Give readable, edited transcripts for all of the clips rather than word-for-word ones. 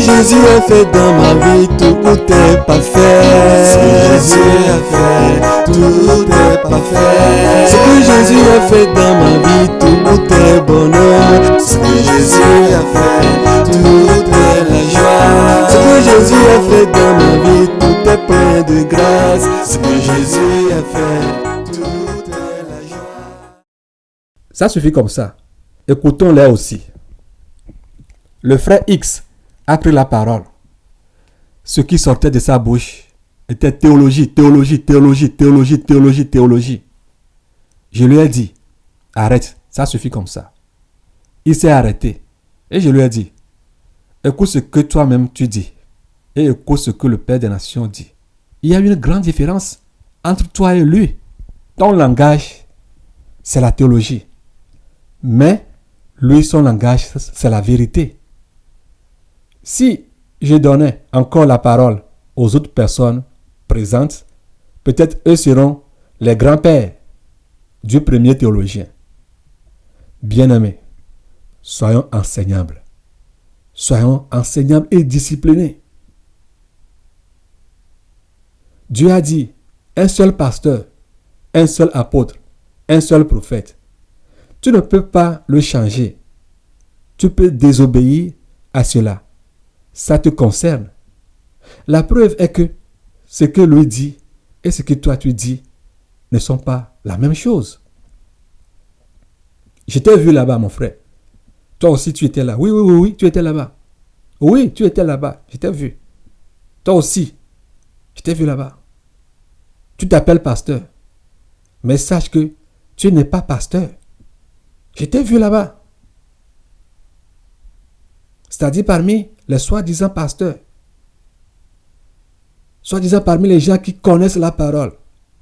Jésus a fait dans ma vie, tout est parfait. Ce que Jésus a fait, tout est parfait. Ce que Jésus a fait dans ma vie, tout est bonheur. Ce que Jésus a fait, tout est la joie. Ce que Jésus a fait dans ma vie, tout est plein de grâce. Ce que Jésus a fait, tout est la joie. Ça suffit comme ça. Écoutons-les aussi. Le frère X a pris la parole. Ce qui sortait de sa bouche était théologie. Je lui ai dit, arrête, ça suffit comme ça. Il s'est arrêté. Et je lui ai dit, écoute ce que toi-même tu dis. Et écoute ce que le Père des Nations dit. Il y a une grande différence entre toi et lui. Ton langage, c'est la théologie. Mais lui, son langage, c'est la vérité. Si je donnais encore la parole aux autres personnes présentes, peut-être eux seront les grands-pères du premier théologien. Bien-aimés, soyons enseignables. Soyons enseignables et disciplinés. Dieu a dit, un seul pasteur, un seul apôtre, un seul prophète. Tu ne peux pas le changer. Tu peux désobéir à cela. Ça te concerne. La preuve est que ce que lui dit et ce que toi tu dis ne sont pas la même chose. Je t'ai vu là-bas, mon frère. Toi aussi, tu étais là. Oui, tu étais là-bas. Oui, tu étais là-bas. Je t'ai vu. Toi aussi, je t'ai vu là-bas. Tu t'appelles pasteur. Mais sache que tu n'es pas pasteur. Je t'ai vu là-bas. C'est-à-dire parmi les soi-disant pasteurs. Soi-disant parmi les gens qui connaissent la parole.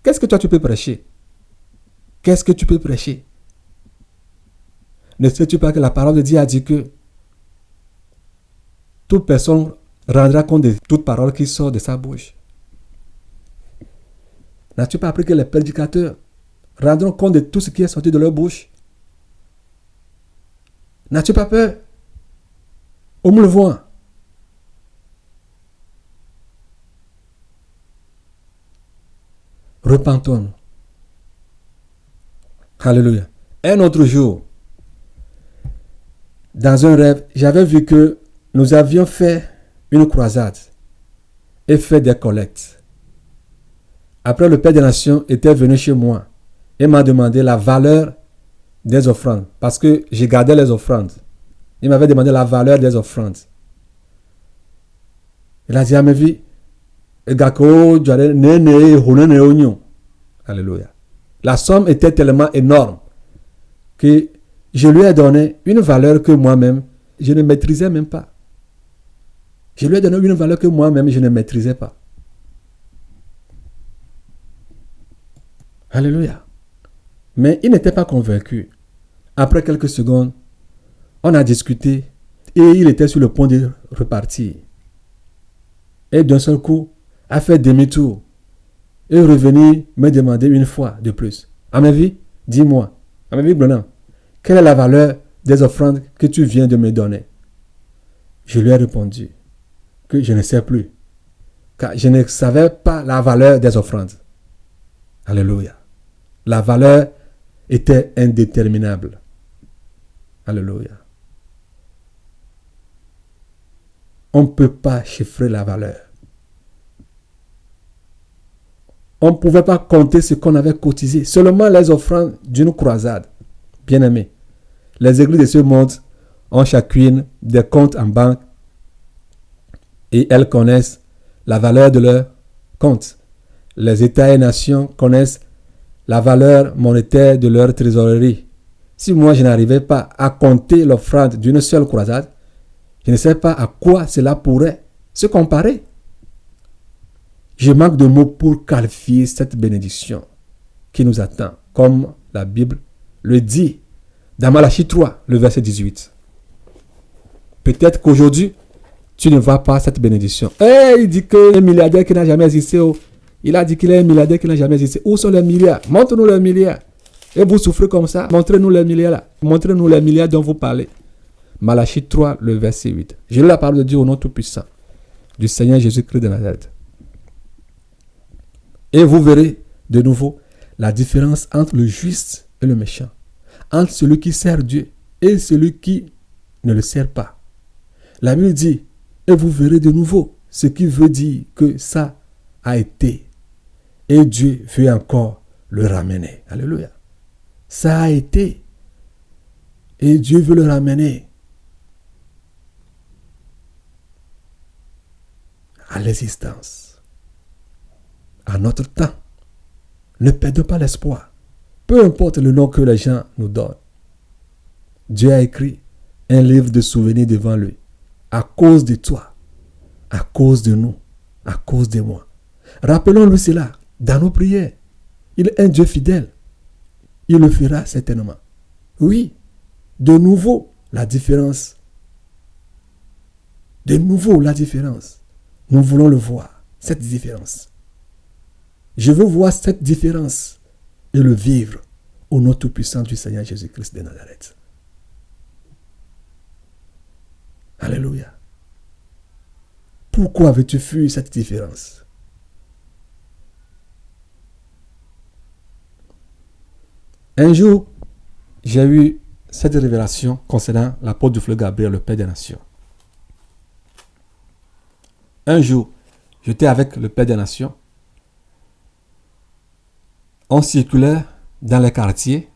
Qu'est-ce que toi tu peux prêcher? Qu'est-ce que tu peux prêcher? Ne sais-tu pas que la parole de Dieu a dit que toute personne rendra compte de toute parole qui sort de sa bouche? N'as-tu pas appris que les prédicateurs rendront compte de tout ce qui est sorti de leur bouche? N'as-tu pas peur? On me le voit. Repentons-nous. Alléluia. Un autre jour, dans un rêve, j'avais vu que nous avions fait une croisade et fait des collectes. Après, le Père des Nations était venu chez moi et m'a demandé la valeur des offrandes parce que j'ai gardé les offrandes. Il m'avait demandé la valeur des offrandes. Il a dit à mes vies, alléluia. La somme était tellement énorme que je lui ai donné une valeur que moi-même, je ne maîtrisais même pas. Je lui ai donné une valeur que moi-même, je ne maîtrisais pas. Alléluia. Mais il n'était pas convaincu. Après quelques secondes, on a discuté et il était sur le point de repartir. Et d'un seul coup, a fait demi-tour et revenir me demander une fois de plus. À ma vie, dis-moi, à ma vie, Blanc, quelle est la valeur des offrandes que tu viens de me donner? Je lui ai répondu que je ne sais plus, car je ne savais pas la valeur des offrandes. Alléluia. La valeur était indéterminable. Alléluia. On ne peut pas chiffrer la valeur. On ne pouvait pas compter ce qu'on avait cotisé. Seulement les offrandes d'une croisade. Bien-aimés, les églises de ce monde ont chacune des comptes en banque et elles connaissent la valeur de leurs comptes. Les États et nations connaissent la valeur monétaire de leur trésorerie. Si moi je n'arrivais pas à compter l'offrande d'une seule croisade, je ne sais pas à quoi cela pourrait se comparer. Je manque de mots pour qualifier cette bénédiction qui nous attend, comme la Bible le dit dans Malachie 3, le verset 18. Peut-être qu'aujourd'hui, tu ne vois pas cette bénédiction. Il dit que un milliardaire qui n'a jamais existé, il a dit qu'il est un milliardaire qui n'a jamais existé. Où sont les milliards? Montre-nous les milliards. Et vous souffrez comme ça, montrez-nous les milliards là. Montrez-nous les milliards dont vous parlez. Malachie 3, le verset 8. Je lis la parole de Dieu au nom tout-puissant du Seigneur Jésus-Christ de Nazareth. Et vous verrez de nouveau la différence entre le juste et le méchant, entre celui qui sert Dieu et celui qui ne le sert pas. La Bible dit, et vous verrez de nouveau, ce qui veut dire que ça a été. Et Dieu veut encore le ramener. Alléluia. Ça a été. Et Dieu veut le ramener à l'existence, à notre temps. Ne perdons pas l'espoir. Peu importe le nom que les gens nous donnent. Dieu a écrit un livre de souvenirs devant lui. À cause de toi, à cause de nous, à cause de moi. Rappelons-lui cela dans nos prières. Il est un Dieu fidèle. Il le fera certainement. Oui, de nouveau la différence. De nouveau la différence. Nous voulons le voir, cette différence. Je veux voir cette différence et le vivre au nom tout-puissant du Seigneur Jésus-Christ de Nazareth. Alléluia. Pourquoi veux-tu fuir cette différence? Un jour, j'ai eu cette révélation concernant l'apôtre du fleuve Gabriel, le Père des Nations. Un jour, j'étais avec le Père des Nations. On circulait dans les quartiers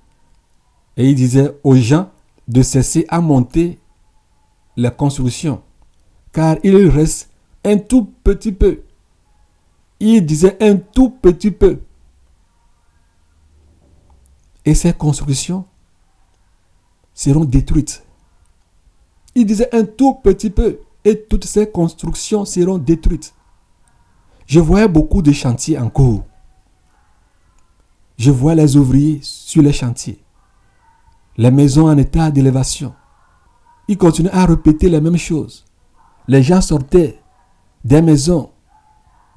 et il disait aux gens de cesser à monter les constructions, car il reste un tout petit peu. Il disait un tout petit peu. Et ces constructions seront détruites. Il disait un tout petit peu. Et toutes ces constructions seront détruites. Je voyais beaucoup de chantiers en cours. Je voyais les ouvriers sur les chantiers. Les maisons en état d'élévation. Ils continuaient à répéter les mêmes choses. Les gens sortaient des maisons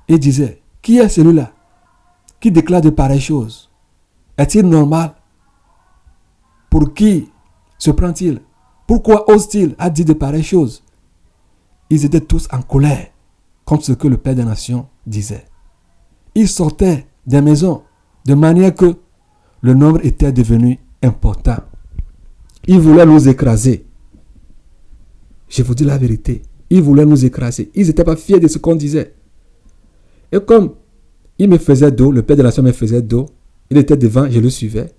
et disaient, qui est celui-là qui déclare de pareilles choses? Est-il normal? Pour qui se prend-il? Pourquoi ose-t-il à dire de pareilles choses? Ils étaient tous en colère contre ce que le Père des Nations disait. Ils sortaient des maisons de manière que le nombre était devenu important. Ils voulaient nous écraser. Je vous dis la vérité. Ils voulaient nous écraser. Ils n'étaient pas fiers de ce qu'on disait. Et comme il me faisait dos, le Père des Nations me faisait dos, il était devant, je le suivais.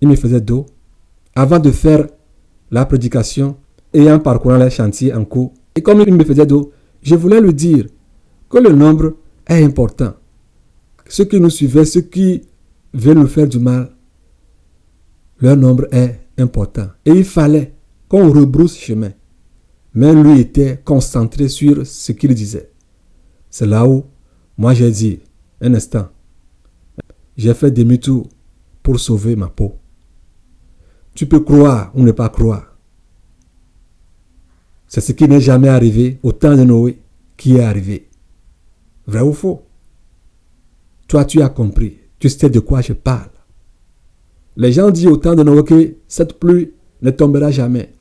Il me faisait dos. Avant de faire la prédication, et en parcourant les chantiers en cours, et comme il me faisait dos, je voulais lui dire que le nombre est important. Ceux qui nous suivaient, ceux qui veulent nous faire du mal, leur nombre est important. Et il fallait qu'on rebrousse chemin. Mais lui était concentré sur ce qu'il disait. C'est là où moi j'ai dit, un instant, j'ai fait demi-tour pour sauver ma peau. Tu peux croire ou ne pas croire. C'est ce qui n'est jamais arrivé au temps de Noé qui est arrivé. Vrai ou faux? Toi, tu as compris. Tu sais de quoi je parle. Les gens disent au temps de Noé que cette pluie ne tombera jamais.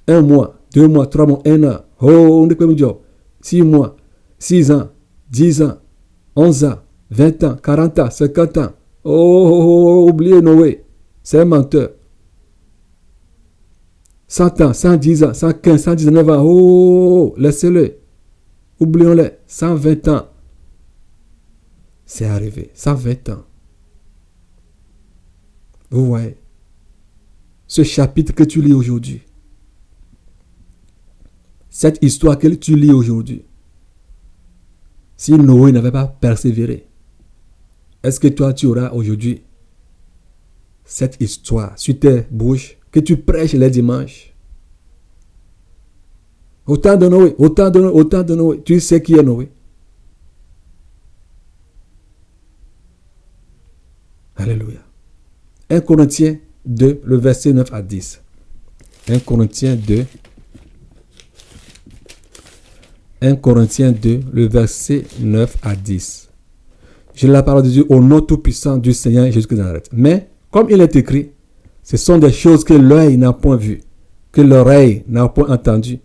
1 mois, 2 mois, 3 mois, 1 an. Oh, on est comme Dieu. 6 mois, 6 ans, 10 ans, 11 ans, 20 ans, 40 ans, 50 ans. Oh, oubliez Noé. C'est un menteur. 100 ans, 110 ans, 115, 119 ans. Oh, laissez-le. Oublions-les. 120 ans. C'est arrivé. 120 ans. Vous voyez. Ce chapitre que tu lis aujourd'hui. Cette histoire que tu lis aujourd'hui. Si Noé n'avait pas persévéré, est-ce que toi tu auras aujourd'hui cette histoire sur tes bouches que tu prêches les dimanches? Autant de Noé, autant de Noé, autant de Noé. Tu sais qui est Noé? Alléluia. 1 Corinthiens 2, le verset 9 à 10. 1 Corinthiens 2, 1 Corinthiens 2, le verset 9 à 10. Je lis la parole de Dieu au nom tout-puissant du Seigneur Jésus de Nazareth. Mais, comme il est écrit, ce sont des choses que l'œil n'a point vues, que l'oreille n'a point entendues,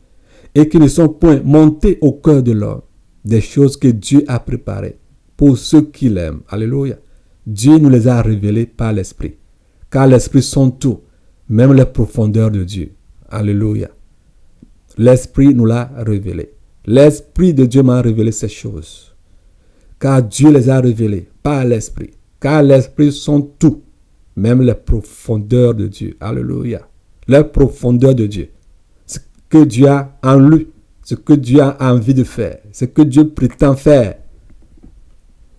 et qui ne sont point montées au cœur de l'homme. Des choses que Dieu a préparées pour ceux qui l'aiment. Alléluia. Dieu nous les a révélées par l'Esprit. Car l'Esprit sonde tout, même les profondeurs de Dieu. Alléluia. L'Esprit nous l'a révélé. L'Esprit de Dieu m'a révélé ces choses. Car Dieu les a révélées par l'Esprit. Car l'Esprit sonde tout, même les profondeurs de Dieu. Alléluia. Les profondeurs de Dieu. Ce que Dieu a en lui. Ce que Dieu a envie de faire. Ce que Dieu prétend faire.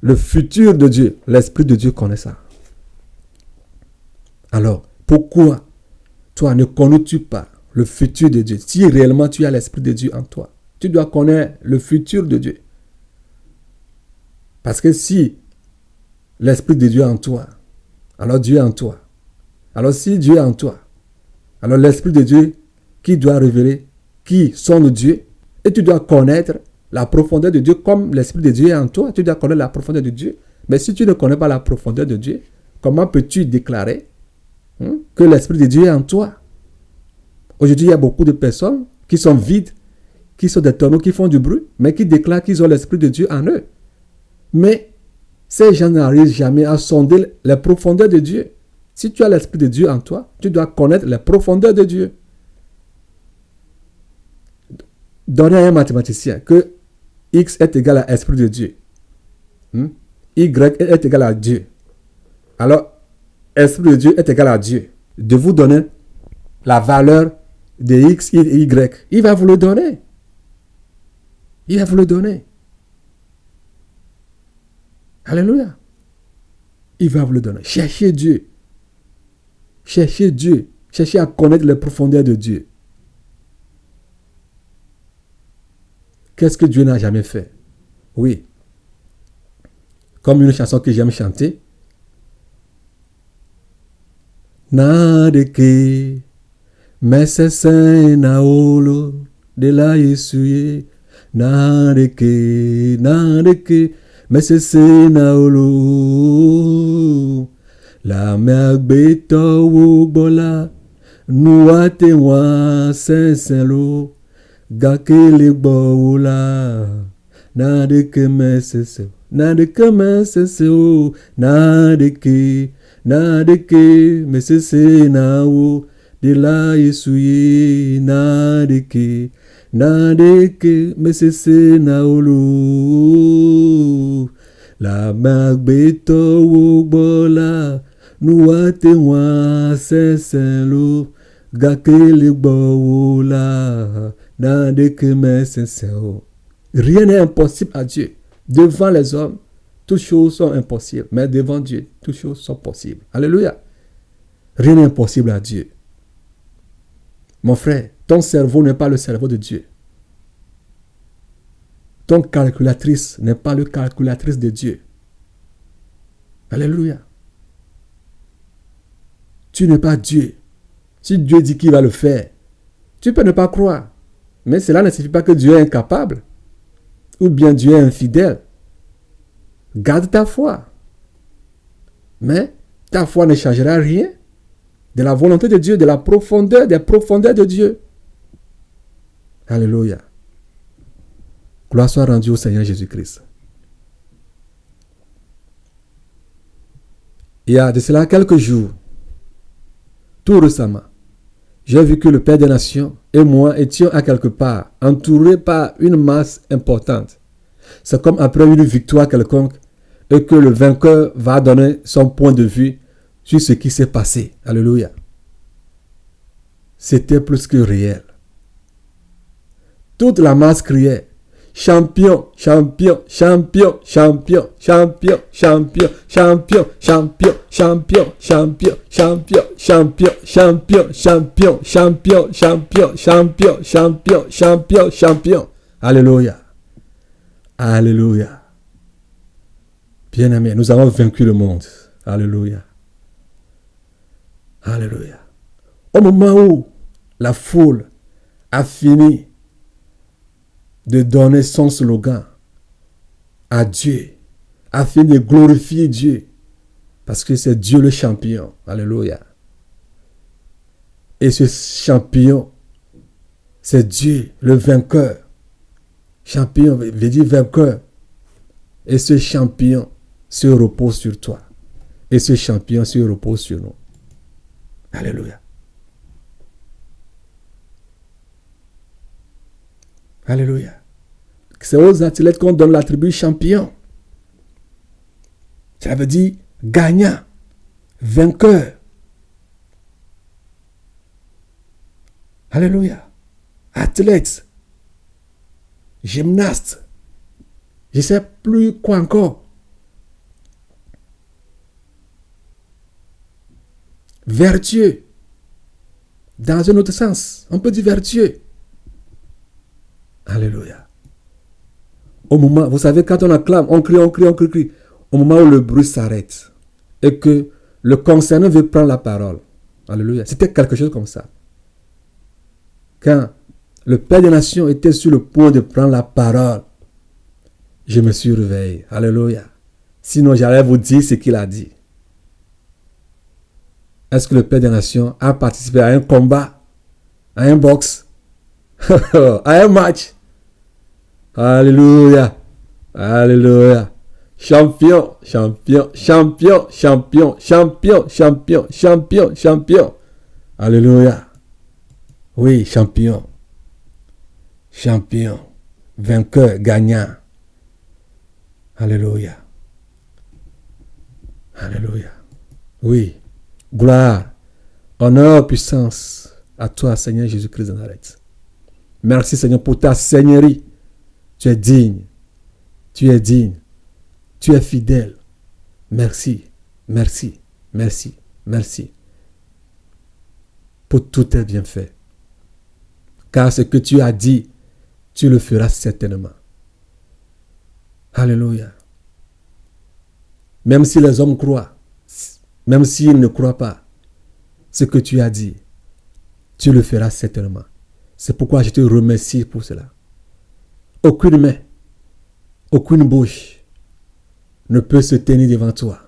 Le futur de Dieu. L'Esprit de Dieu connaît ça. Alors, pourquoi toi ne connais-tu pas le futur de Dieu? Si réellement tu as l'Esprit de Dieu en toi, tu dois connaître le futur de Dieu. Parce que si l'Esprit de Dieu est en toi, alors Dieu est en toi. Alors si Dieu est en toi, alors l'Esprit de Dieu qui doit révéler qui sonde Dieu, et tu dois connaître la profondeur de Dieu comme l'Esprit de Dieu est en toi, tu dois connaître la profondeur de Dieu. Mais si tu ne connais pas la profondeur de Dieu, comment peux-tu déclarer que l'Esprit de Dieu est en toi? Aujourd'hui, il y a beaucoup de personnes qui sont vides, qui sont des tonneaux, qui font du bruit, mais qui déclarent qu'ils ont l'Esprit de Dieu en eux. Mais ces gens n'arrivent jamais à sonder les profondeurs de Dieu. Si tu as l'Esprit de Dieu en toi, tu dois connaître les profondeurs de Dieu. Donnez à un mathématicien que X est égal à l'Esprit de Dieu. Y est égal à Dieu. Alors, Esprit de Dieu est égal à Dieu. De vous donner la valeur de X et Y. Il va vous le donner. Il va vous le donner. Alléluia. Il va vous le donner. Cherchez Dieu. Cherchez Dieu. Cherchez à connaître les profondeurs de Dieu. Qu'est-ce que Dieu n'a jamais fait? Oui. Comme une chanson que j'aime chanter. Nadeke, mesese naolo, de la Yesuye. Nadeke, mesese naolo. La merbeto wobola, nuate wa senselo. Gakele boula, nadeke mesese, nadeke mesese nao, de la Yesuye, nadeke mesese naolo. La magbeto wobola, nuate wa senselo. Gakele boula. Rien n'est impossible à Dieu. Devant les hommes, toutes choses sont impossibles. Mais devant Dieu, toutes choses sont possibles. Alléluia. Rien n'est impossible à Dieu. Mon frère, ton cerveau n'est pas le cerveau de Dieu. Ton calculatrice n'est pas le calculatrice de Dieu. Alléluia. Tu n'es pas Dieu. Si Dieu dit qu'il va le faire, tu peux ne pas croire. Mais cela ne signifie pas que Dieu est incapable ou bien Dieu est infidèle. Garde ta foi. Mais ta foi ne changera rien de la volonté de Dieu, de la profondeur, des profondeurs de Dieu. Alléluia. Gloire soit rendue au Seigneur Jésus-Christ. Il y a de cela quelques jours, tout récemment, j'ai vu que le Père des Nations et moi étions à quelque part, entourés par une masse importante. C'est comme après une victoire quelconque et que le vainqueur va donner son point de vue sur ce qui s'est passé. Alléluia. C'était plus que réel. Toute la masse criait: champion, champion, champion, champion, champion, champion, champion, champion, champion, champion, champion, champion, champion, champion, champion, champion, champion, champion, champion, champion. Alléluia. Alléluia. Bien-aimés, nous avons vaincu le monde. Alléluia. Alléluia. Au moment où la foule a fini de donner son slogan à Dieu, afin de glorifier Dieu, parce que c'est Dieu le champion. Alléluia. Et ce champion, c'est Dieu le vainqueur. Champion veut dire vainqueur. Et ce champion se repose sur toi. Et ce champion se repose sur nous. Alléluia. Alléluia. C'est aux athlètes qu'on donne l'attribut champion. Ça veut dire gagnant, vainqueur. Alléluia. Athlète, gymnaste, je ne sais plus quoi encore. Vertueux. Dans un autre sens, on peut dire vertueux. Alléluia. Au moment, vous savez, quand on acclame, on crie. Au moment où le bruit s'arrête et que le concerné veut prendre la parole. Alléluia. C'était quelque chose comme ça. Quand le Père des Nations était sur le point de prendre la parole, je me suis réveillé. Alléluia. Sinon, j'allais vous dire ce qu'il a dit. Est-ce que le Père des Nations a participé à un combat, à un box, à un match? Alléluia. Alléluia. Champion, champion, champion, champion, champion, champion, champion, champion. Alléluia. Oui, champion. Champion. Vainqueur, gagnant. Alléluia. Alléluia. Oui. Gloire, honneur, puissance à toi, Seigneur Jésus-Christ de Nazareth. Merci, Seigneur, pour ta seigneurie. Tu es digne. Tu es digne. Tu es fidèle. Merci, merci, merci, merci pour tous tes bienfaits. Car ce que tu as dit, tu le feras certainement. Alléluia. Même si les hommes croient, même s'ils ne croient pas, ce que tu as dit, tu le feras certainement. C'est pourquoi je te remercie pour cela. Aucune main, aucune bouche ne peut se tenir devant toi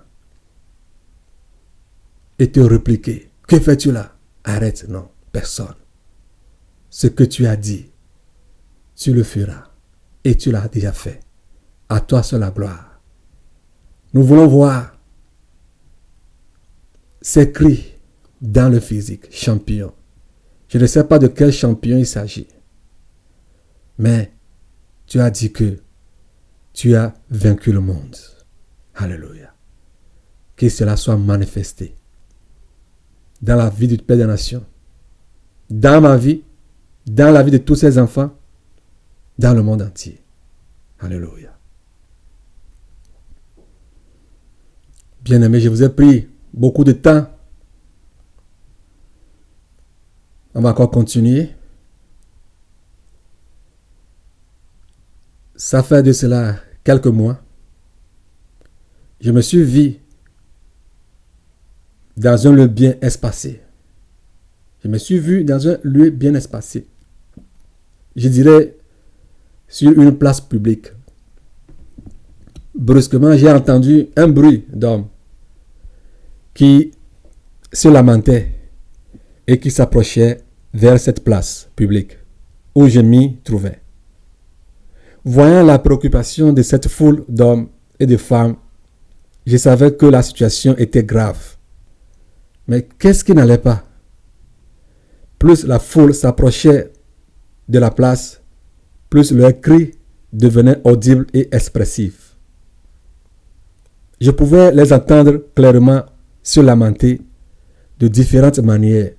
et te répliquer. Que fais-tu là? Arrête, non, personne. Ce que tu as dit, tu le feras et tu l'as déjà fait. À toi seule la gloire. Nous voulons voir ces cris dans le physique, champion. Je ne sais pas de quel champion il s'agit. Mais tu as dit que tu as vaincu le monde. Alléluia. Que cela soit manifesté dans la vie du Père des Nations, dans ma vie, dans la vie de tous ses enfants, dans le monde entier. Alléluia. Bien-aimés, je vous ai pris beaucoup de temps. On va encore continuer. Ça fait de cela quelques mois. Je me suis vu dans un lieu bien espacé. Je me suis vu dans un lieu bien espacé. Je dirais sur une place publique. Brusquement, j'ai entendu un bruit d'homme qui se lamentait et qui s'approchait vers cette place publique où je m'y trouvais. Voyant la préoccupation de cette foule d'hommes et de femmes, je savais que la situation était grave. Mais qu'est-ce qui n'allait pas? Plus la foule s'approchait de la place, plus leurs cris devenaient audibles et expressifs. Je pouvais les entendre clairement se lamenter de différentes manières.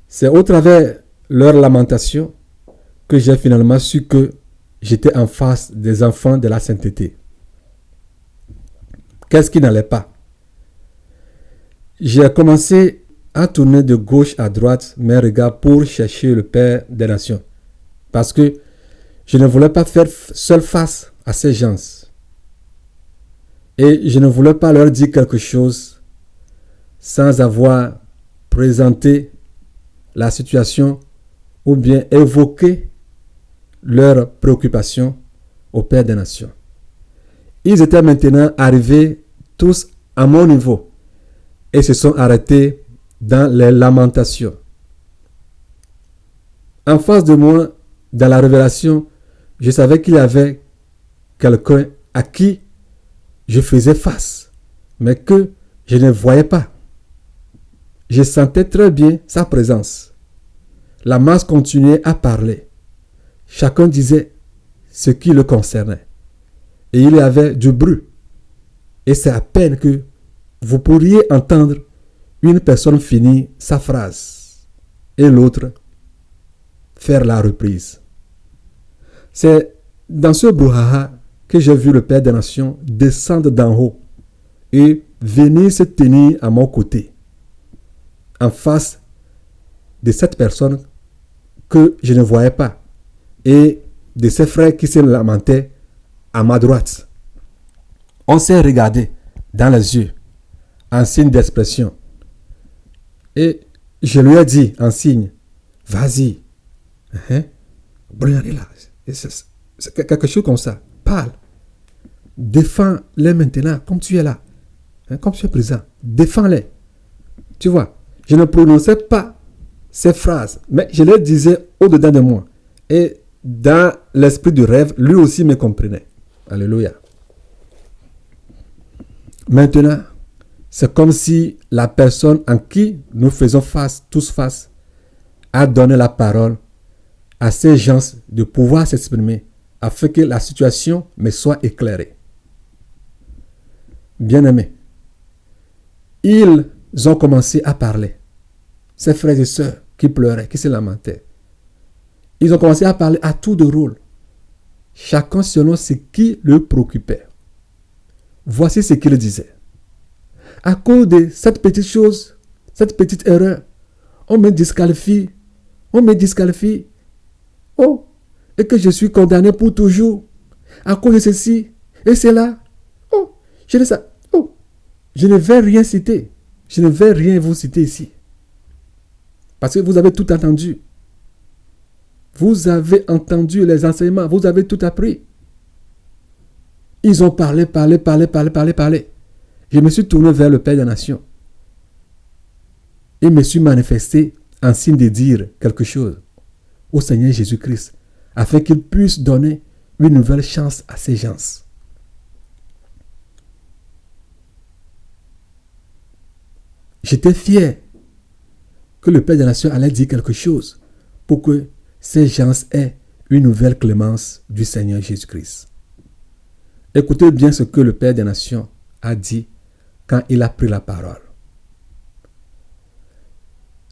C'est au travers leur lamentation que j'ai finalement su que j'étais en face des enfants de la sainteté. Qu'est-ce qui n'allait pas? J'ai commencé à tourner de gauche à droite mes regards pour chercher le Père des Nations. Parce que je ne voulais pas faire seule face à ces gens. Et je ne voulais pas leur dire quelque chose sans avoir présenté la situation ou bien évoqué leurs préoccupations au Père des Nations. Ils étaient maintenant arrivés tous à mon niveau et se sont arrêtés dans les lamentations. En face de moi, dans la révélation, je savais qu'il y avait quelqu'un à qui je faisais face, mais que je ne voyais pas. Je sentais très bien sa présence. La masse continuait à parler. Chacun disait ce qui le concernait. Et il y avait du bruit. Et c'est à peine que vous pourriez entendre une personne finir sa phrase et l'autre faire la reprise. C'est dans ce brouhaha que j'ai vu le Père des Nations descendre d'en haut et venir se tenir à mon côté, en face de cette personne que je ne voyais pas et de ses frères qui se lamentaient à ma droite. On s'est regardé dans les yeux en signe d'expression et je lui ai dit en signe, vas-y, c'est quelque chose comme ça, parle, défends-les maintenant comme tu es là, comme tu es présent, défends-les. Tu vois, je ne prononçais pas ces phrases, mais je les disais au-dedans de moi. Et dans l'esprit du rêve, lui aussi me comprenait. Alléluia. Maintenant, c'est comme si la personne en qui nous faisons tous face a donné la parole à ces gens de pouvoir s'exprimer afin que la situation me soit éclairée. Bien-aimés, ils ont commencé à parler. Ces frères et sœurs qui pleuraient, qui se lamentaient. Ils ont commencé à parler à tour de rôle, chacun selon ce qui le préoccupait. Voici ce qu'ils disaient. À cause de cette petite chose, cette petite erreur, on me disqualifie. Oh, et que je suis condamné pour toujours à cause de ceci et cela. Oh, je ne vais rien citer. Je ne vais rien vous citer ici. Parce que vous avez tout entendu. Vous avez entendu les enseignements. Vous avez tout appris. Ils ont parlé. Je me suis tourné vers le Père des Nations. Et me suis manifesté en signe de dire quelque chose au Seigneur Jésus-Christ, afin qu'il puisse donner une nouvelle chance à ces gens. J'étais fier que le Père des Nations allait dire quelque chose pour que ces gens aient une nouvelle clémence du Seigneur Jésus-Christ. Écoutez bien ce que le Père des Nations a dit quand il a pris la parole.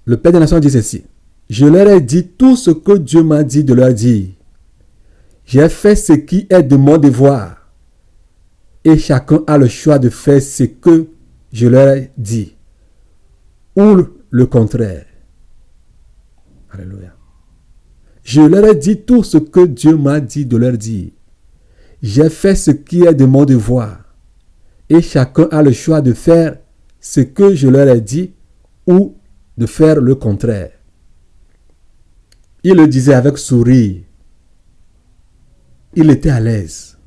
Le Père des Nations dit ceci. Je leur ai dit tout ce que Dieu m'a dit de leur dire. J'ai fait ce qui est de mon devoir. Et chacun a le choix de faire ce que je leur ai dit. Ou le contraire. Alléluia. Je leur ai dit tout ce que Dieu m'a dit de leur dire. J'ai fait ce qui est de mon devoir. Et chacun a le choix de faire ce que je leur ai dit ou de faire le contraire. Il le disait avec sourire. Il était à l'aise.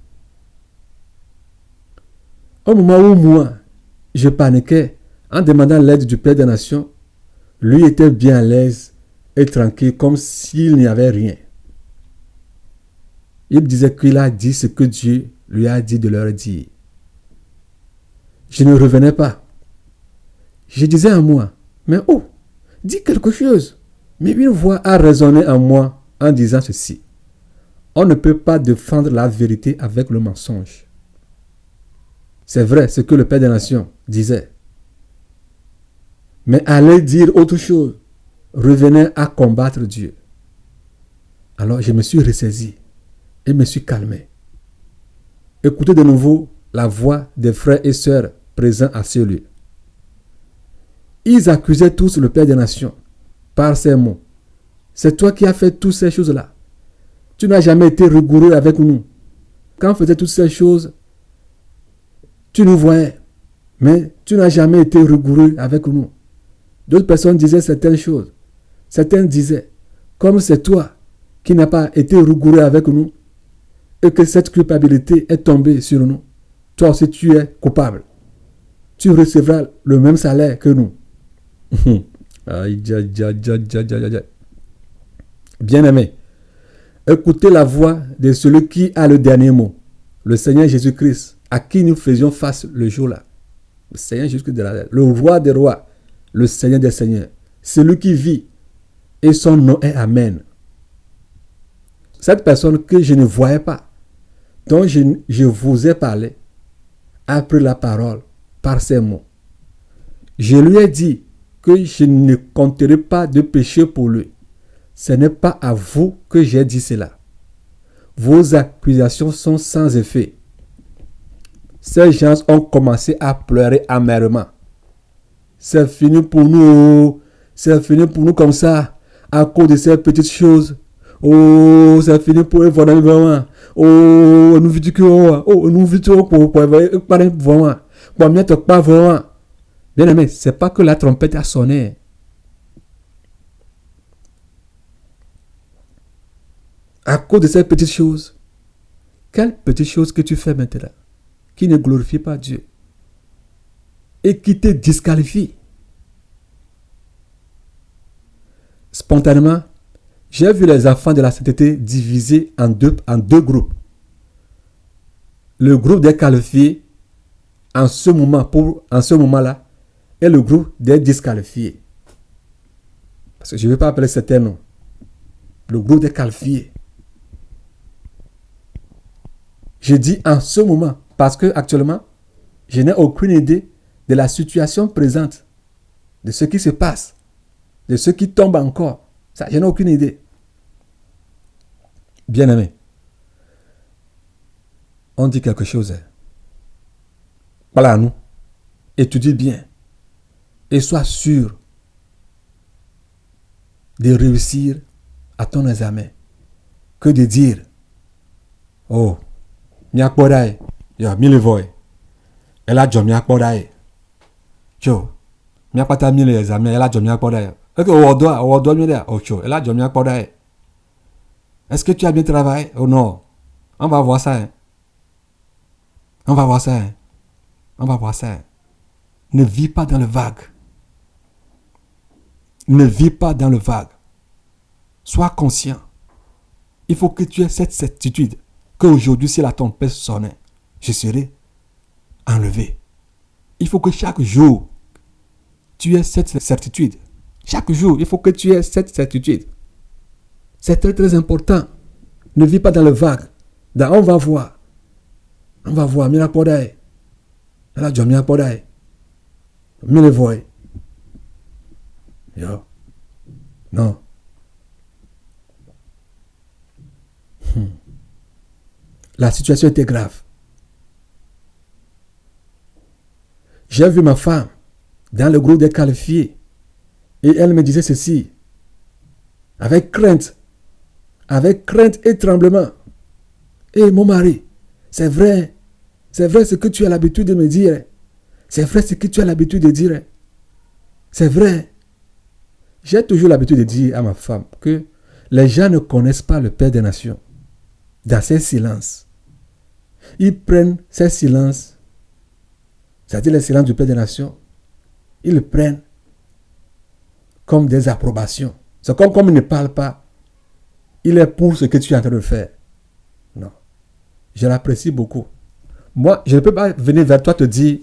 Au moment où moi, je paniquais en demandant l'aide du Père des Nations, lui était bien à l'aise et tranquille comme s'il n'y avait rien. Il disait qu'il a dit ce que Dieu lui a dit de leur dire. Je ne revenais pas. Je disais à moi, mais oh, dis quelque chose. Mais une voix a résonné en moi en disant ceci. On ne peut pas défendre la vérité avec le mensonge. C'est vrai ce que le Père des Nations disait. Mais aller dire autre chose revenait à combattre Dieu. Alors je me suis ressaisi et me suis calmé. Écoutez de nouveau la voix des frères et sœurs présents à ce lieu. Ils accusaient tous le Père des Nations par ces mots. C'est toi qui as fait toutes ces choses-là. Tu n'as jamais été rigoureux avec nous. Quand on faisait toutes ces choses, tu nous voyais, mais tu n'as jamais été rigoureux avec nous. D'autres personnes disaient certaines choses. Certains disaient, comme c'est toi qui n'a pas été rigoureux avec nous et que cette culpabilité est tombée sur nous, toi aussi tu es coupable. Tu recevras le même salaire que nous. Bien-aimé, écoutez la voix de celui qui a le dernier mot, le Seigneur Jésus-Christ, à qui nous faisions face le jour-là. Le Seigneur Jésus-Christ de la terre, le roi des rois, le Seigneur des seigneurs, celui qui vit, et son nom est Amen. Cette personne que je ne voyais pas, dont je vous ai parlé, a pris la parole par ces mots. Je lui ai dit que je ne compterai pas de péché pour lui. Ce n'est pas à vous que j'ai dit cela. Vos accusations sont sans effet. Ces gens ont commencé à pleurer amèrement. C'est fini pour nous. C'est fini pour nous comme ça, à cause de ces petites choses. Oh, c'est fini pour eux, vraiment. Oh, nous vidons, nous vidons pour vraiment. Pour mettre pas vraiment. Bien aimé, c'est pas que la trompette a sonné. À cause de ces petites choses. Quelles petites choses que tu fais maintenant qui ne glorifient pas Dieu et qui te disqualifient? Spontanément, j'ai vu les enfants de la sainteté divisés en deux groupes. Le groupe des qualifiés en ce moment-là et le groupe des disqualifiés. Parce que je ne vais pas appeler certains noms. Le groupe des qualifiés. Je dis en ce moment parce que actuellement, je n'ai aucune idée de la situation présente, de ce qui se passe, de ce qui tombe encore. Ça, je n'ai aucune idée. Bien-aimé, on dit quelque chose. Parle à nous. Étudie bien. Et sois sûr de réussir à ton examen. Que de dire, oh, miak bodaye, yo, mille voy. Elle a déjà miak bodaye. Yo, miak pata mille examen, elle a déjà miak bodaye. Ok, on doit mieux dire, oh, yo, elle a déjà miak bodaye. Est-ce que tu as bien travaillé? Oh non. On va voir ça. Hein. On va voir ça. Hein. On va voir ça. Hein. Ne vis pas dans le vague. Ne vis pas dans le vague. Sois conscient. Il faut que tu aies cette certitude qu'aujourd'hui, si la tempête sonnait, je serai enlevé. Il faut que chaque jour, tu aies cette certitude. Chaque jour, il faut que tu aies cette certitude. C'est très très important. Ne vis pas dans le vague. On va voir. On va voir. Mira podaye. Elle a déjà mira podaye. Mille voix. Yo. Non. La situation était grave. J'ai vu ma femme dans le groupe des qualifiés et elle me disait ceci avec crainte et tremblement. Et mon mari, c'est vrai ce que tu as l'habitude de me dire. C'est vrai ce que tu as l'habitude de dire. C'est vrai. J'ai toujours l'habitude de dire à ma femme que les gens ne connaissent pas le Père des Nations. Dans ces silences, ils prennent ces silences, c'est-à-dire les silences du Père des Nations, ils le prennent comme des approbations. C'est comme il ne parle pas, il est pour ce que tu es en train de faire. Non. Je l'apprécie beaucoup. Moi, je ne peux pas venir vers toi te dire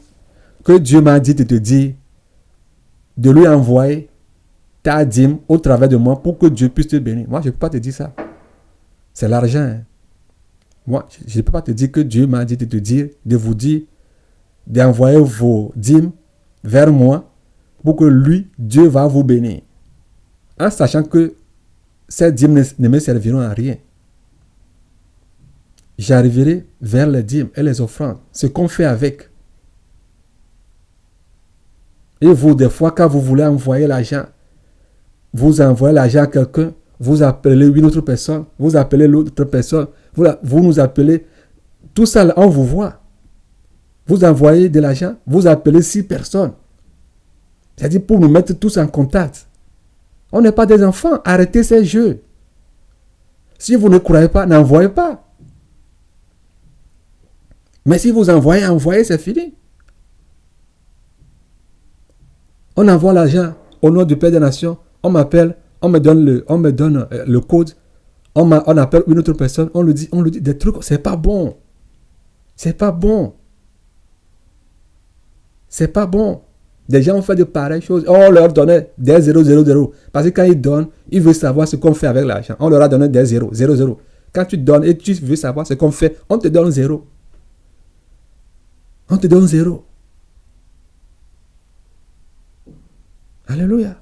que Dieu m'a dit de te dire de lui envoyer ta dîme au travers de moi pour que Dieu puisse te bénir. Moi, je ne peux pas te dire ça. C'est l'argent. Hein. Moi, je ne peux pas te dire que Dieu m'a dit de te dire, de vous dire, d'envoyer vos dîmes vers moi pour que lui, Dieu va vous bénir. En sachant que ces dîmes ne me serviront à rien. J'arriverai vers les dîmes et les offrandes, ce qu'on fait avec. Et vous, des fois, quand vous voulez envoyer l'argent, vous envoyez l'argent à quelqu'un, vous appelez une autre personne, vous appelez l'autre personne, vous nous appelez, tout ça, on vous voit. Vous envoyez de l'argent, vous appelez 6 personnes. C'est-à-dire pour nous mettre tous en contact. On n'est pas des enfants, arrêtez ces jeux. Si vous ne croyez pas, n'envoyez pas. Mais si vous envoyez, c'est fini. On envoie l'argent au nom du Père des Nations. On m'appelle, on me donne le code. On appelle une autre personne. On lui dit des trucs. C'est pas bon. C'est pas bon. C'est pas bon. Des gens ont fait de pareilles choses. On leur donnait des 000. Parce que quand ils donnent, ils veulent savoir ce qu'on fait avec l'argent. On leur a donné des 0. Quand tu donnes et tu veux savoir ce qu'on fait, on te donne 0. On te donne 0. Alléluia.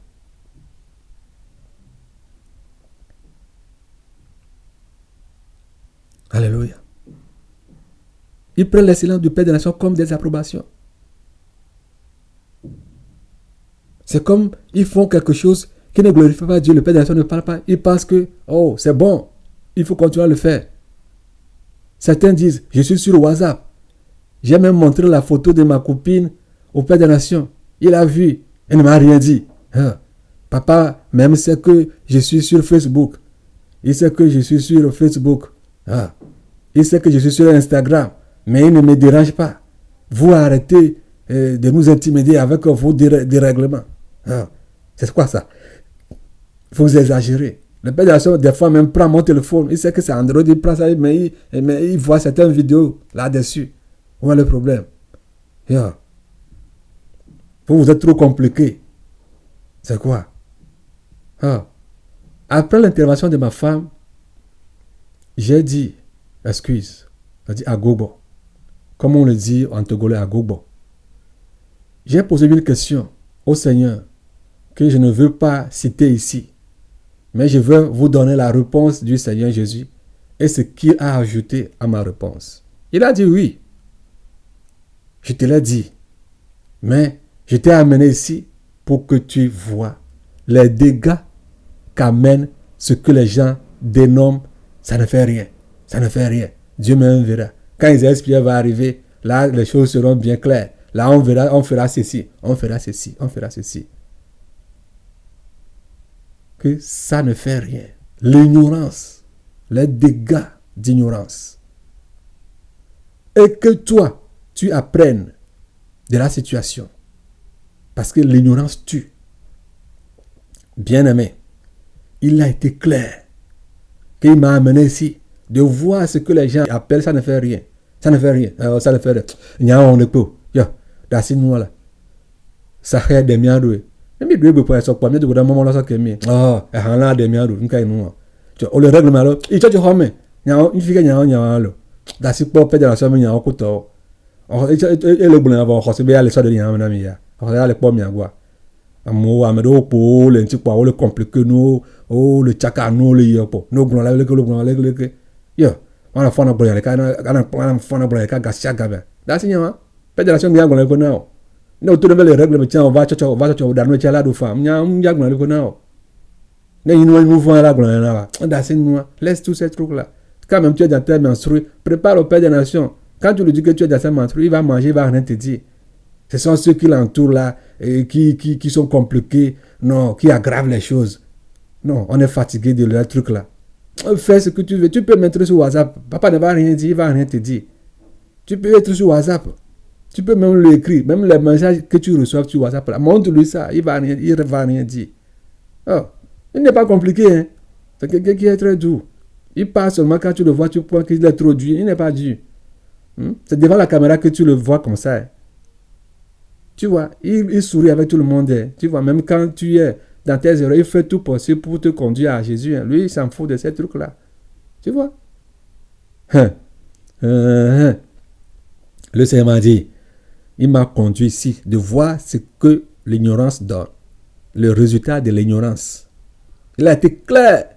Alléluia. Ils prennent les silences du Père des Nations comme des approbations. C'est comme ils font quelque chose qui ne glorifie pas Dieu. Le Père des Nations ne parle pas. Ils pensent que, oh, c'est bon. Il faut continuer à le faire. Certains disent, je suis sur WhatsApp. J'ai même montré la photo de ma copine au Père des Nations. Il a vu. Il ne m'a rien dit. Papa, même sait que je suis sur Facebook. Il sait que je suis sur Facebook. Il sait que je suis sur Instagram. Mais il ne me dérange pas. Vous arrêtez de nous intimider avec vos dérèglements. C'est quoi ça? Vous exagérez. Le Père de la Nation, des fois, même prend mon téléphone. Il sait que c'est Android. Il prend ça, mais il voit certaines vidéos là-dessus. Où est le problème? Vous êtes trop compliqué. C'est quoi? Après l'intervention de ma femme, j'ai dit, excuse, j'ai dit agobo. Comme on le dit en togolais, agobo. J'ai posé une question au Seigneur que je ne veux pas citer ici. Mais je veux vous donner la réponse du Seigneur Jésus et ce qu'il a ajouté à ma réponse. Il a dit oui. Je te l'ai dit. Mais je t'ai amené ici pour que tu vois les dégâts qu'amène ce que les gens dénomment. Ça ne fait rien. Ça ne fait rien. Dieu même verra. Quand Isaïe va arriver, là, les choses seront bien claires. Là, on verra, on fera ceci, on fera ceci, on fera ceci. Que ça ne fait rien. L'ignorance, les dégâts d'ignorance. Et que toi, tu apprennes de la situation. Parce que l'ignorance tue. Bien-aimé, il a été clair qu'il m'a amené ici de voir ce que les gens appellent ça ne fait rien. Ça ne fait rien. Ça ne fait rien. Il y a un peu. Nous là. Ça fait des miadou. Mais il doit pas être pas mieux de vous moment là ça que mi. Et han là des miadou. Nkai nous. On le règle malo. Il tu home. Il fait nya lo. Da si pas de la somme nya ko to. Et le bon avant ko se be aller ça de nya na mi ya. On aller pas mi agwa. Amo amedo po le nti pa o le compliqué nous. Oh le chaka no le yopo. No glon la le le. Yo. On a fona boya le kana fona boya ka gasia gabe. Da si nya. Fédération bien gonle ko nao. Ne autour de les règles mais tiens on va chocho dans le chala do fam. Nya gonle ko nao. Ne yinu mouvement là gonle na. Da si nous laisse tous ces trucs là. Quand même tu es dans tes menstrues, prépare au Père des Nations. Quand tu lui dis que tu es dans tes menstrues, il va manger, il va rien te dire. Ce sont ceux qui l'entourent là et qui sont compliqués, non, qui aggravent les choses. Non, on est fatigué de leurs trucs là. Fais ce que tu veux. Tu peux mettre sur WhatsApp. Papa ne va rien dire, il va rien te dire. Tu peux être sur WhatsApp. Tu peux même l'écrire, même les messages que tu reçois sur WhatsApp, là, montre-lui ça, il va rien dire. Il n'est pas compliqué, hein. C'est quelqu'un qui est très doux. Il passe seulement quand tu le vois, tu penses qu'il est trop dur. Il n'est pas dur. C'est devant la caméra que tu le vois comme ça. Hein. Tu vois, il sourit avec tout le monde. Hein. Tu vois, même quand tu es dans tes erreurs, il fait tout possible pour te conduire à Jésus. Hein. Lui, il s'en fout de ces trucs-là. Tu vois. Le Seigneur m'a dit, il m'a conduit ici de voir ce que l'ignorance donne. Le résultat de l'ignorance. Il a été clair.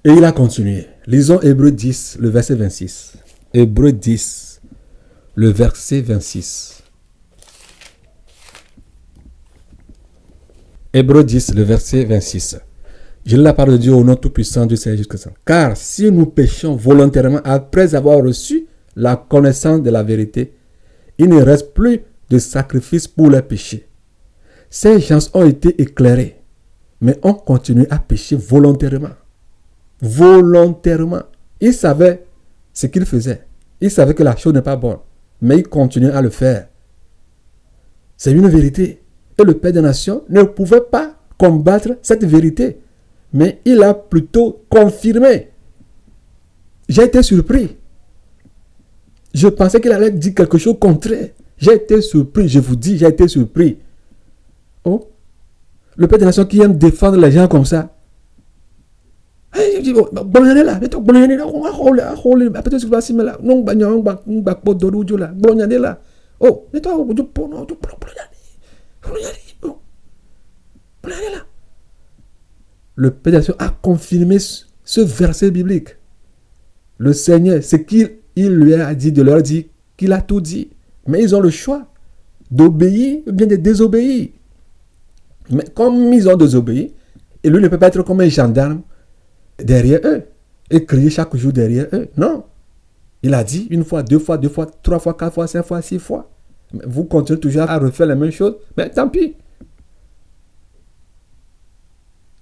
Et il a continué. Lisons Hébreux 10, le verset 26. Hébreux 10, le verset 26. Hébreux 10, le verset 26. Je lis la parole de Dieu au nom tout-puissant du Seigneur Jésus-Christ. Car si nous péchons volontairement après avoir reçu la connaissance de la vérité, il ne reste plus de sacrifice pour les péchés. Ces gens ont été éclairés. Mais on continuait à pécher volontairement. Volontairement. Ils savaient ce qu'ils faisaient. Ils savaient que la chose n'est pas bonne. Mais ils continuaient à le faire. C'est une vérité. Et le Père des Nations ne pouvait pas combattre cette vérité. Mais il a plutôt confirmé. J'ai été surpris. Je pensais qu'il allait dire quelque chose contraire. J'ai été surpris. Je vous dis, j'ai été surpris. Oh, le Père des Nations qui aime défendre les gens comme ça. Bon année là, bon année là, peut-être que c'est là, non, bagnon, bakpo dorujo là, bon année là. Oh, mais toi, tu prends, là. Le Père des Nations a confirmé ce verset biblique. Le Seigneur, ce qu'il lui a dit, de leur dire qu'il a tout dit. Mais ils ont le choix d'obéir ou bien de désobéir. Mais comme ils ont désobéi, et lui ne peut pas être comme un gendarme derrière eux et crier chaque jour derrière eux. Non. Il a dit une fois, deux fois, trois fois, quatre fois, cinq fois, six fois. Mais vous continuez toujours à refaire la même chose. Mais tant pis.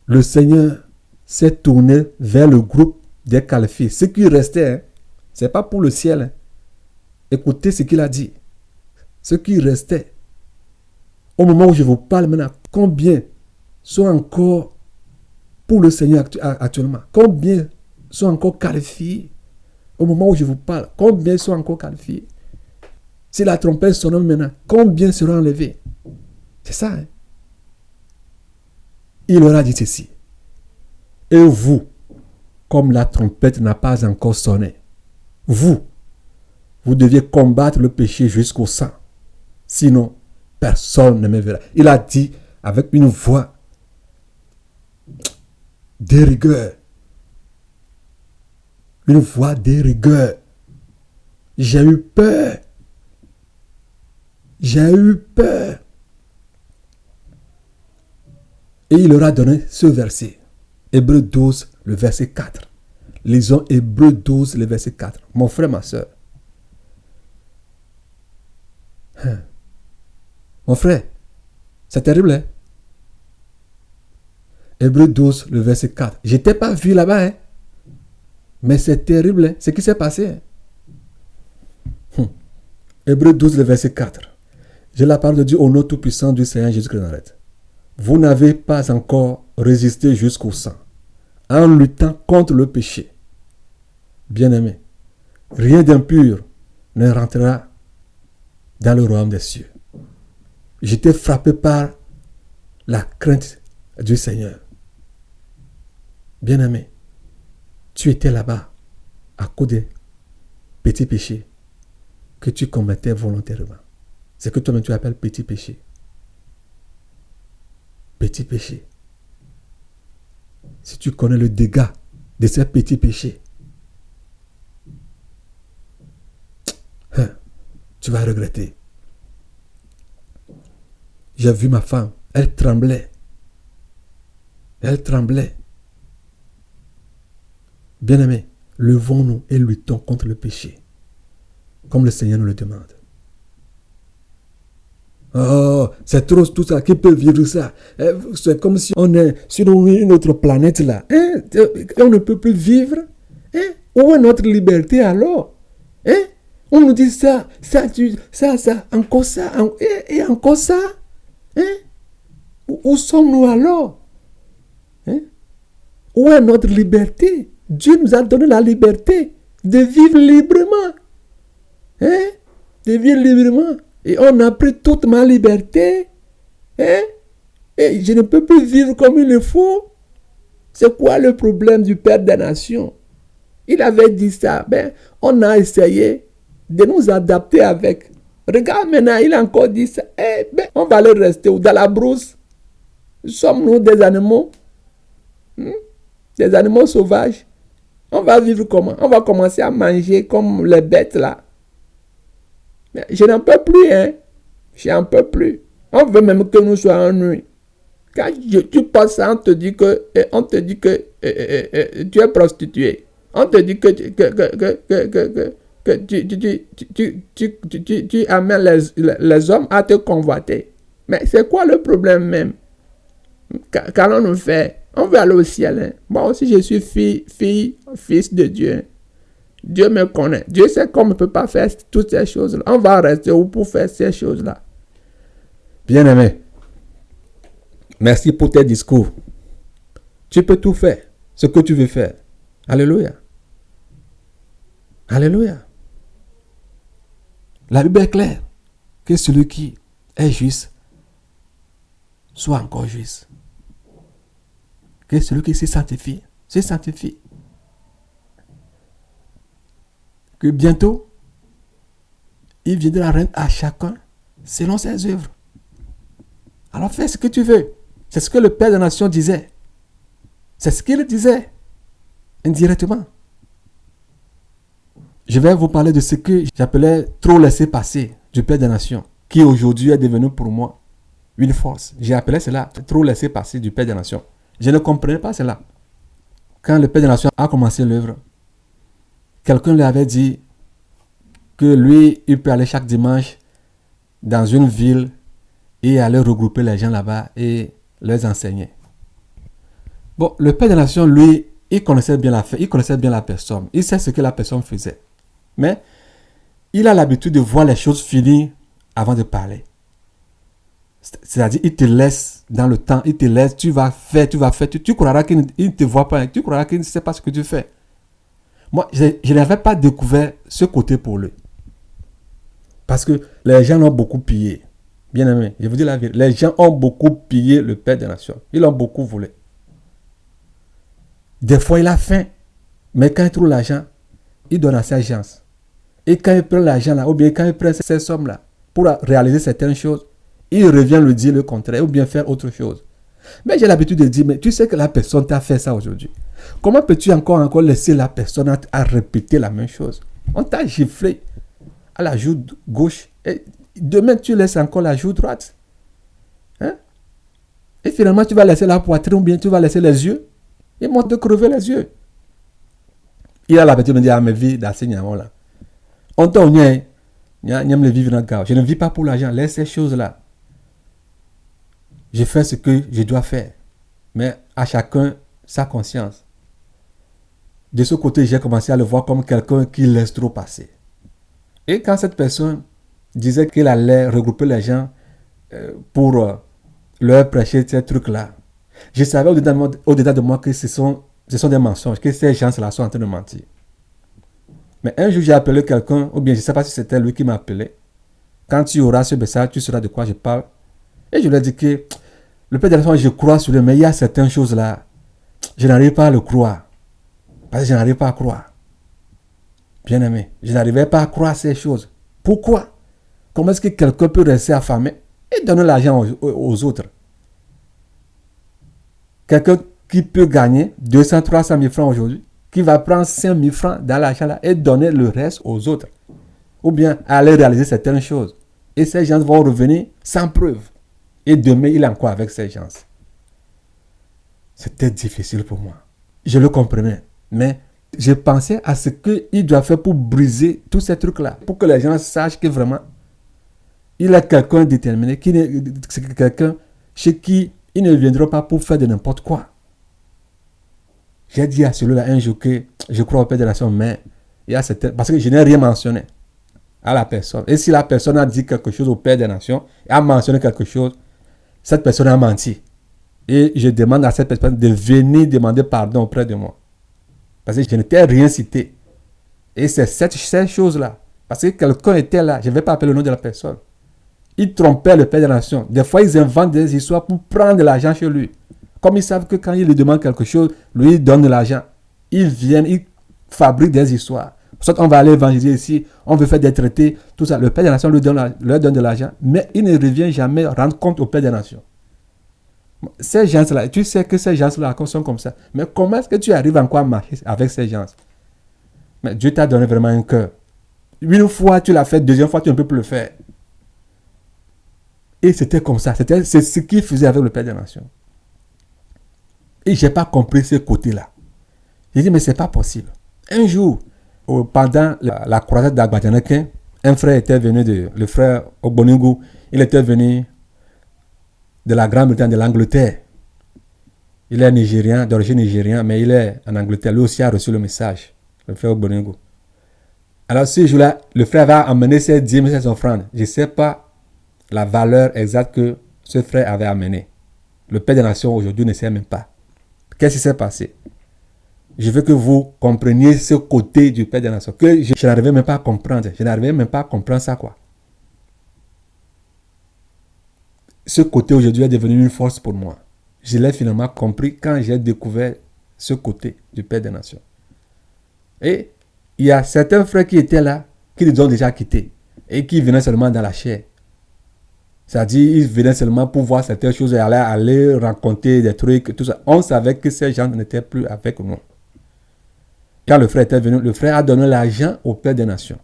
Le Seigneur s'est tourné vers le groupe des qualifiés. Ce qui restait, hein, ce n'est pas pour le ciel. Hein. Écoutez ce qu'il a dit. Ce qui restait. Au moment où je vous parle maintenant, combien sont encore pour le Seigneur actuellement? Combien sont encore qualifiés? Au moment où je vous parle, combien sont encore qualifiés? Si la trompette sonne maintenant, combien seront enlevés? C'est ça. Hein? Il leur a dit ceci. Et vous, comme la trompette n'a pas encore sonné, vous deviez combattre le péché jusqu'au sang. Sinon, personne ne me verra. Il a dit avec une voix de rigueur. Une voix de rigueur. J'ai eu peur. J'ai eu peur. Et il leur a donné ce verset. Hébreux 12, le verset 4. Lisons Hébreux 12, le verset 4. Mon frère, ma soeur. Mon frère, c'est terrible, hein? Hébreux 12, le verset 4. Je t'ai pas vu là-bas, hein? Mais c'est terrible, hein? Ce qui s'est passé. Hein? Hébreux 12, le verset 4. J'ai la parole de Dieu au nom tout-puissant du Seigneur Jésus-Christ de Nazareth. Vous n'avez pas encore résisté jusqu'au sang, en luttant contre le péché. Bien-aimé, rien d'impur ne rentrera dans le royaume des cieux. J'étais frappé par la crainte du Seigneur. Bien-aimé, tu étais là-bas à cause des petits péchés que tu commettais volontairement. C'est que toi-même tu appelles petit péché. Petit péché. Si tu connais le dégât de ces petits péchés, tu vas regretter. J'ai vu ma femme, elle tremblait. Elle tremblait. Bien-aimés, levons-nous et luttons contre le péché, comme le Seigneur nous le demande. Oh, c'est trop tout ça, qui peut vivre ça? C'est comme si on est sur une autre planète là. Hein? On ne peut plus vivre. Hein? Où est notre liberté alors? Hein? On nous dit ça, encore ça, et encore ça. Hein? Où sommes-nous alors? Hein? Où est notre liberté? Dieu nous a donné la liberté de vivre librement. Hein? De vivre librement. Et on a pris toute ma liberté. Hein? Et je ne peux plus vivre comme il le faut. C'est quoi le problème du Père des Nations? Il avait dit ça. Ben, on a essayé de nous adapter avec. Regarde maintenant, il a encore dit ça. Ben, on va aller rester où? Dans la brousse. Sommes-nous des animaux? Des animaux sauvages? On va vivre comment? On va commencer à manger comme les bêtes là. Mais je n'en peux plus, hein. Je n'en peux plus. On veut même que nous soyons en nuit. Quand tu passes ça, on te dit que tu es prostituée. On te dit que tu amènes les hommes à te convoiter. Mais c'est quoi le problème même? Qu'allons-nous faire? On veut aller au ciel. Hein? Moi aussi, je suis fils de Dieu. Hein? Dieu me connaît. Dieu sait qu'on ne peut pas faire toutes ces choses-là. On va rester où pour faire ces choses-là? Bien-aimé, merci pour tes discours. Tu peux tout faire, ce que tu veux faire. Alléluia. Alléluia. La Bible est claire que celui qui est juste soit encore juste. Que celui qui se sanctifie. Que bientôt, il viendra rendre à chacun selon ses œuvres. Alors fais ce que tu veux. C'est ce que le Père des Nations disait. C'est ce qu'il disait indirectement. Je vais vous parler de ce que j'appelais trop laisser passer du Père des Nations, qui aujourd'hui est devenu pour moi une force. J'ai appelé cela trop laisser passer du Père des Nations. Je ne comprenais pas cela. Quand le Père des Nations a commencé l'œuvre, quelqu'un lui avait dit que lui, il peut aller chaque dimanche dans une ville et aller regrouper les gens là-bas et les enseigner. Bon, le Père des Nations, lui, il connaissait bien l'affaire, il connaissait bien la personne, il sait ce que la personne faisait. Mais il a l'habitude de voir les choses finies avant de parler. C'est-à-dire, il te laisse dans le temps, il te laisse, tu vas faire, tu croiras qu'il ne te voit pas, tu croiras qu'il ne sait pas ce que tu fais. Moi, je n'avais pas découvert ce côté pour lui. Parce que les gens l'ont beaucoup pillé. Bien aimé, je vous dis la vérité. Les gens ont beaucoup pillé le Père des Nations. Ils l'ont beaucoup volé. Des fois, il a faim. Mais quand il trouve l'argent, il donne à ses gens. Et quand il prend l'argent là, ou bien quand il prend ces sommes là, pour réaliser certaines choses, il revient lui dire le contraire, ou bien faire autre chose. Mais j'ai l'habitude de dire, mais tu sais que la personne t'a fait ça aujourd'hui. Comment peux-tu encore laisser la personne à répéter la même chose? On t'a giflé à la joue gauche. Et demain, tu laisses encore la joue droite. Hein? Et finalement, tu vas laisser la poitrine ou bien tu vas laisser les yeux. Ils vont te crever les yeux. Il a l'habitude de me dire, mes vies d'enseignement là. On t'a oublié, je ne vis pas pour l'argent. Laisse ces choses-là. Je fais ce que je dois faire. Mais à chacun sa conscience. De ce côté, j'ai commencé à le voir comme quelqu'un qui laisse trop passer. Et quand cette personne disait qu'il allait regrouper les gens pour leur prêcher ces trucs-là, je savais au-dedans de moi que ce sont des mensonges, que ces gens-là sont en train de mentir. Mais un jour, j'ai appelé quelqu'un, ou bien je ne sais pas si c'était lui qui m'a appelé. Quand tu auras ce message, tu sauras de quoi je parle. Et je lui ai dit que le Père de la Foi, je crois sur lui, mais il y a certaines choses-là, je n'arrive pas à le croire. Parce que je n'arrive pas à croire. Bien aimé, je n'arrivais pas à croire ces choses. Pourquoi? Comment est-ce que quelqu'un peut rester affamé et donner l'argent aux autres? Quelqu'un qui peut gagner 200, 300 000 francs aujourd'hui, qui va prendre 5 000 francs dans l'argent là et donner le reste aux autres. Ou bien aller réaliser certaines choses. Et ces gens vont revenir sans preuve. Et demain, il est encore avec ces gens. C'était difficile pour moi. Je le comprenais. Mais je pensais à ce qu'il doit faire pour briser tous ces trucs-là. Pour que les gens sachent que vraiment, il est quelqu'un déterminé. C'est quelqu'un chez qui il ne viendra pas pour faire de n'importe quoi. J'ai dit à celui-là un jour que je crois au Père de la Nation, mais il y a parce que je n'ai rien mentionné à la personne. Et si la personne a dit quelque chose au Père des Nations, a mentionné quelque chose, cette personne a menti. Et je demande à cette personne de venir demander pardon auprès de moi. Parce que je n'étais rien cité. Et c'est ces choses-là. Parce que quelqu'un était là, je ne vais pas appeler le nom de la personne. Ils trompaient le Père des Nations. Des fois, ils inventent des histoires pour prendre de l'argent chez lui. Comme ils savent que quand il lui demande quelque chose, lui, il donne de l'argent. Ils viennent, ils fabriquent des histoires. Soit on va aller évangéliser ici, on veut faire des traités, tout ça. Le Père des Nations leur donne de l'argent, mais il ne revient jamais rendre compte au Père des Nations. Ces gens-là, tu sais que ces gens-là sont comme ça. Mais comment est-ce que tu arrives encore à marcher avec ces gens? Mais Dieu t'a donné vraiment un cœur. Une fois, tu l'as fait, deuxième fois, tu ne peux plus le faire. Et c'était comme ça. C'est ce qu'il faisait avec le Père des Nations. Et je n'ai pas compris ce côté-là. J'ai dit, mais ce n'est pas possible. Un jour, pendant la croisade d'Agbadjaneke, un frère était venu, le frère Ogboningou, il était venu de la Grande-Bretagne, de l'Angleterre. Il est nigérien, d'origine nigérienne, mais il est en Angleterre. Lui aussi a reçu le message, le frère Ogboningo. Alors, ce jour-là, le frère va amener ses dîmes, ses offrandes. Je ne sais pas la valeur exacte que ce frère avait amenée. Le Père des Nations aujourd'hui ne sait même pas. Qu'est-ce qui s'est passé? Je veux que vous compreniez ce côté du Père des Nations, que je n'arrivais même pas à comprendre. Je n'arrivais même pas à comprendre ça, quoi. Ce côté aujourd'hui est devenu une force pour moi. Je l'ai finalement compris quand j'ai découvert ce côté du Père des Nations. Et il y a certains frères qui étaient là, qui nous ont déjà quittés, et qui venaient seulement dans la chair. C'est-à-dire, ils venaient seulement pour voir certaines choses et aller rencontrer des trucs, tout ça. On savait que ces gens n'étaient plus avec nous. Quand le frère était venu, le frère a donné l'argent au Père des Nations.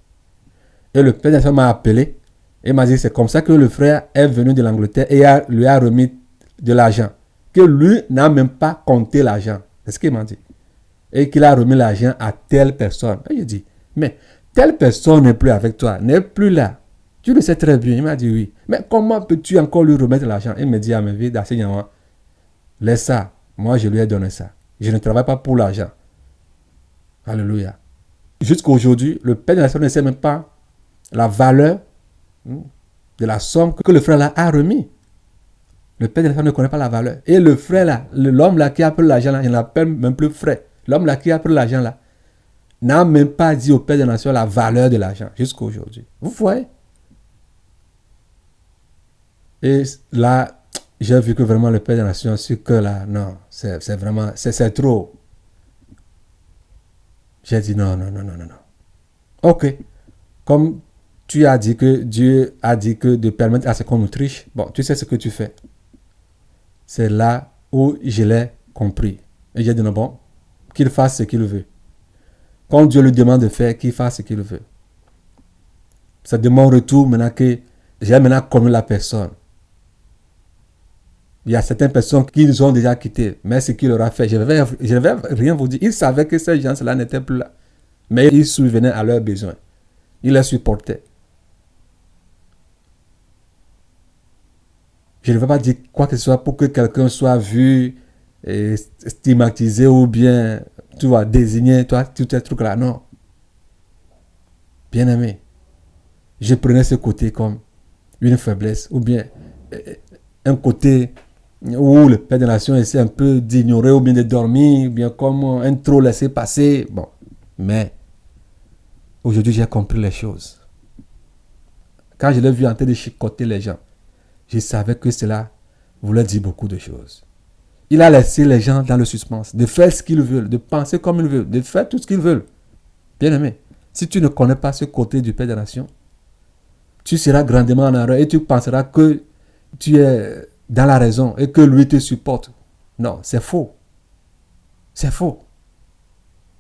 Et le Père des Nations m'a appelé et m'a dit, c'est comme ça que le frère est venu de l'Angleterre et lui a remis de l'argent. Que lui n'a même pas compté l'argent. C'est ce qu'il m'a dit. Et qu'il a remis l'argent à telle personne. Et je dis, mais telle personne n'est plus avec toi, n'est plus là. Tu le sais très bien. Il m'a dit oui. Mais comment peux-tu encore lui remettre l'argent? Il me dit à mes vies d'enseignement, laisse ça. Moi, je lui ai donné ça. Je ne travaille pas pour l'argent. Alléluia. Jusqu'à aujourd'hui, le Père de la Nation ne sait même pas la valeur de la somme que le frère là a remis. Le Père de la Nation ne connaît pas la valeur. Et le frère là, l'homme là qui a pris l'argent là, il n'appelle même plus frère. L'homme là qui a pris l'argent là, n'a même pas dit au Père de la Nation la valeur de l'argent jusqu'à aujourd'hui. Vous voyez? Et là, j'ai vu que vraiment le Père de la Nation, ce que là, non, c'est vraiment, c'est trop. J'ai dit non. Ok. Comme tu as dit que Dieu a dit que de permettre à ce qu'on nous triche, bon, tu sais ce que tu fais. C'est là où je l'ai compris. Et j'ai dit non, bon, qu'il fasse ce qu'il veut. Quand Dieu lui demande de faire, qu'il fasse ce qu'il veut. C'est de mon retour maintenant que j'ai maintenant connu la personne. Il y a certaines personnes qui nous ont déjà quittés. Mais ce qu'il leur a fait, je ne vais rien vous dire. Ils savaient que ces gens-là n'étaient plus là. Mais ils subvenaient à leurs besoins. Ils les supportaient. Je ne vais pas dire quoi que ce soit pour que quelqu'un soit vu, et stigmatisé ou bien, tu vois, désigné, toi, tous ces trucs-là. Non. Bien aimé. Je prenais ce côté comme une faiblesse ou bien un côté où le Père des Nations essaie un peu d'ignorer ou bien de dormir, ou bien comme un trop laissé passer. Bon, mais aujourd'hui j'ai compris les choses. Quand je l'ai vu en train de chicoter les gens, je savais que cela voulait dire beaucoup de choses. Il a laissé les gens dans le suspense, de faire ce qu'ils veulent, de penser comme ils veulent, de faire tout ce qu'ils veulent. Bien aimé, si tu ne connais pas ce côté du Père des Nations, tu seras grandement en erreur et tu penseras que tu es dans la raison et que lui te supporte. Non, c'est faux. C'est faux.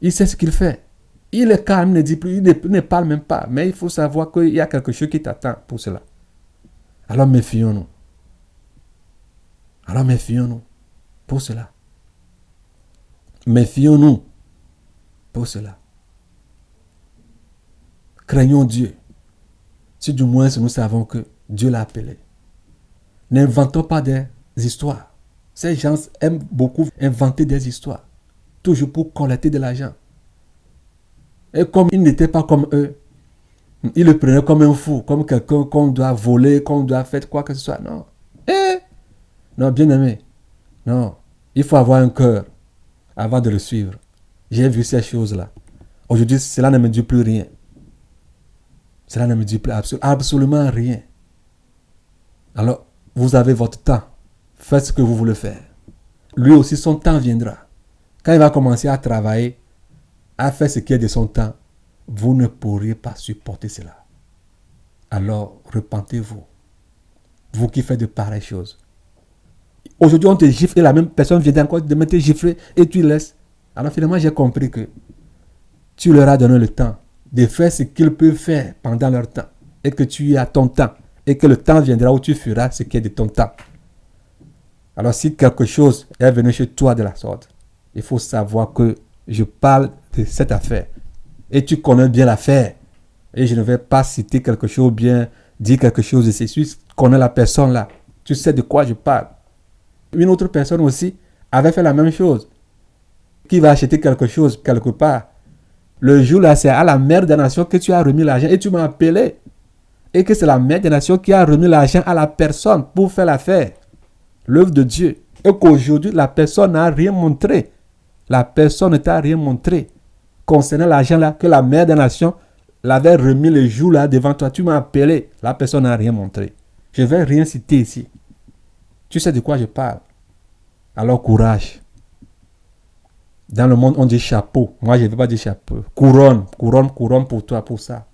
Il sait ce qu'il fait. Il est calme, ne dit plus, il ne parle même pas. Mais il faut savoir qu'il y a quelque chose qui t'attend pour cela. Alors méfions-nous. Pour cela. Méfions-nous pour cela. Craignons Dieu. Si du moins nous savons que Dieu l'a appelé. N'inventons pas des histoires. Ces gens aiment beaucoup inventer des histoires. Toujours pour collecter de l'argent. Et comme il n'était pas comme eux, ils le prenaient comme un fou, comme quelqu'un qu'on doit voler, qu'on doit faire quoi que ce soit. Non. Non, bien aimé. Non. Il faut avoir un cœur avant de le suivre. J'ai vu ces choses-là. Aujourd'hui, cela ne me dit plus rien. Cela ne me dit plus absolument rien. Alors, vous avez votre temps. Faites ce que vous voulez faire. Lui aussi, son temps viendra. Quand il va commencer à travailler, à faire ce qui est de son temps, vous ne pourriez pas supporter cela. Alors, repentez-vous. Vous qui faites de pareilles choses. Aujourd'hui, on te gifle et la même personne vient encore de te gifler et tu laisses. Alors finalement, j'ai compris que tu leur as donné le temps de faire ce qu'ils peuvent faire pendant leur temps et que tu as ton temps et que le temps viendra où tu feras ce qui est de ton temps. Alors si quelque chose est venu chez toi de la sorte, il faut savoir que je parle de cette affaire et tu connais bien l'affaire et je ne vais pas citer quelque chose ou bien dire quelque chose de ceci. Tu connais la personne là, tu sais de quoi je parle. Une autre personne aussi avait fait la même chose. Qui va acheter quelque chose quelque part. Le jour là, c'est à la mère des nations que tu as remis l'argent et tu m'as appelé. Et que c'est la mère des nations qui a remis l'argent à la personne pour faire l'affaire. L'œuvre de Dieu. Et qu'aujourd'hui, la personne n'a rien montré. La personne ne t'a rien montré. Concernant l'argent là, que la mère des nations l'avait remis le jour là devant toi. Tu m'as appelé. La personne n'a rien montré. Je ne vais rien citer ici. Tu sais de quoi je parle. Alors courage. Dans le monde, on dit chapeau. Moi, je ne vais pas dire chapeau. Couronne pour toi, pour ça.